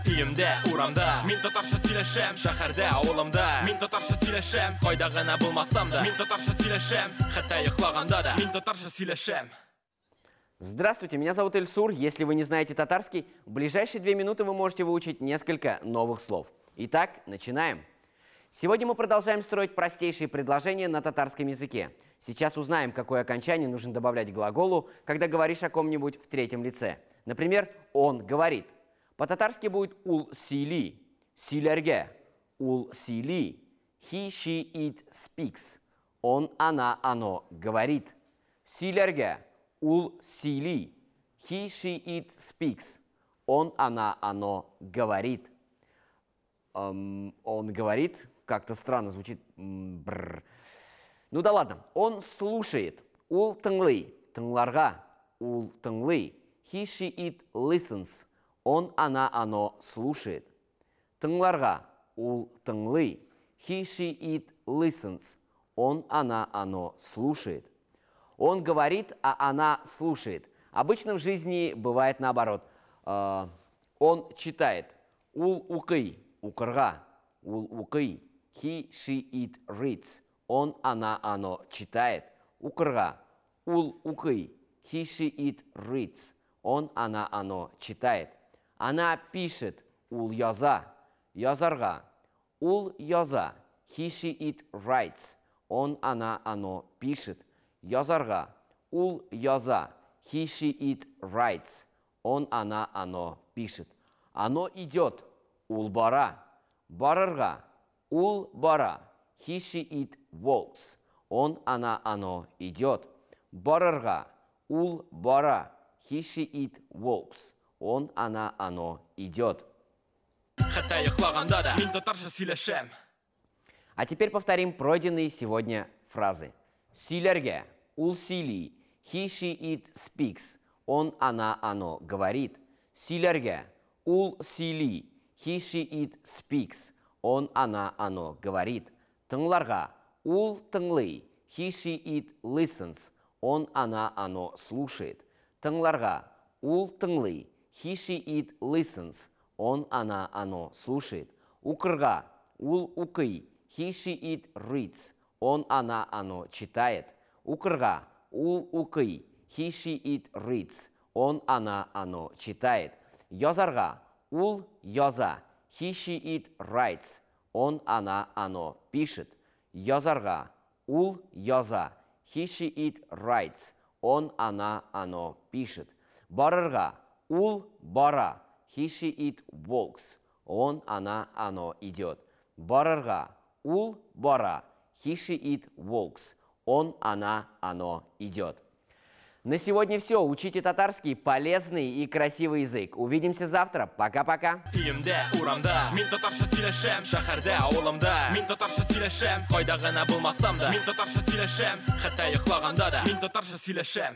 Үйімде, урамда, мен татарша сөйлешем. Шәһәрдә, авылымда, мен татарша сөйлешем. Кайда гына булмасам да, мен татарша сөйлешем. Хәтта йоклаганда да, мен татарша сөйлешем. Здравствуйте, меня зовут Эльсур. Если вы не знаете татарский, в ближайшие 2 минуты вы можете выучить несколько новых слов. Итак, начинаем. Сегодня мы продолжаем строить простейшие предложения на татарском языке. Сейчас узнаем, какое окончание нужно добавлять к глаголу, когда говоришь о ком-нибудь в третьем лице. Например, он говорит. По-татарски будет ул сили, силерге, ул сили, he, she, it speaks. Он, она, оно говорит. Силерге, ул сили, he, she, it speaks. Он, она, оно говорит. Он говорит, как-то странно звучит. Ну да ладно. Он слушает. Ул тыңлый, тыңларга, ул тыңлый. He, she, it listens. Он, она, оно слушает. Тыңларга, ул тыңлый. He, she, it listens. Он, она, оно слушает. Он говорит, а она слушает. Обычно в жизни бывает наоборот. Он читает. Ул укый, укырга, ул укый. He, she, it reads. Он, она, оно читает. Укырга, ул укый. He, she, it reads. Он, она, оно читает. Она пишет. Ул яза. Язарга. Ул яза. He, she, it writes. Он, она, оно пишет. Язарга. Ул яза. He, she, it writes. Он, она, оно пишет. Оно идет. Ул бара. Барырга. Ул бара. He, she, it walks. Он, она, оно идет. Барырга. Ул бара. He, she, it walks. Он, она, оно идет. Хәтта йоклаганда да, мен татарша сөйлешем. А теперь повторим пройденные сегодня фразы. Силерге, ул сили, he, she, it speaks. Он, она, оно говорит. Силерге, ул сили, he, she, it speaks. Он, она, оно говорит. Тыңларга, ул тыңлый, he, she, it listens. Он, она, оно слушает. Тыңларга, ул тыңлый, he, she, it listens. Он, она, оно слушает. Укырга, ул укый, he, she, it reads. Он, она, оно читает. Укырга, ул укый, he, she, it reads. Он, она, оно читает. Язарга, ул яза, he, she, it writes. Он, она, оно пишет. Язарга, ул яза, he, she, it writes. Он, она, оно пишет. Барырга, ул бара, he, she, it walks. Он, она, оно идет. Барырга, ул бара, he, she, it walks. Он, она, оно идет. На сегодня все. Учите татарский, полезный и красивый язык. Увидимся завтра. Пока-пока. Үйімде, урамда, мен татарша сөйлешем. Шәһәрдә, авылымда, мен татарша сөйлешем. Кайда гына булмасам да, мен татарша сөйлешем. Хәтта йоклаганда да, мен татарша сөйлешем.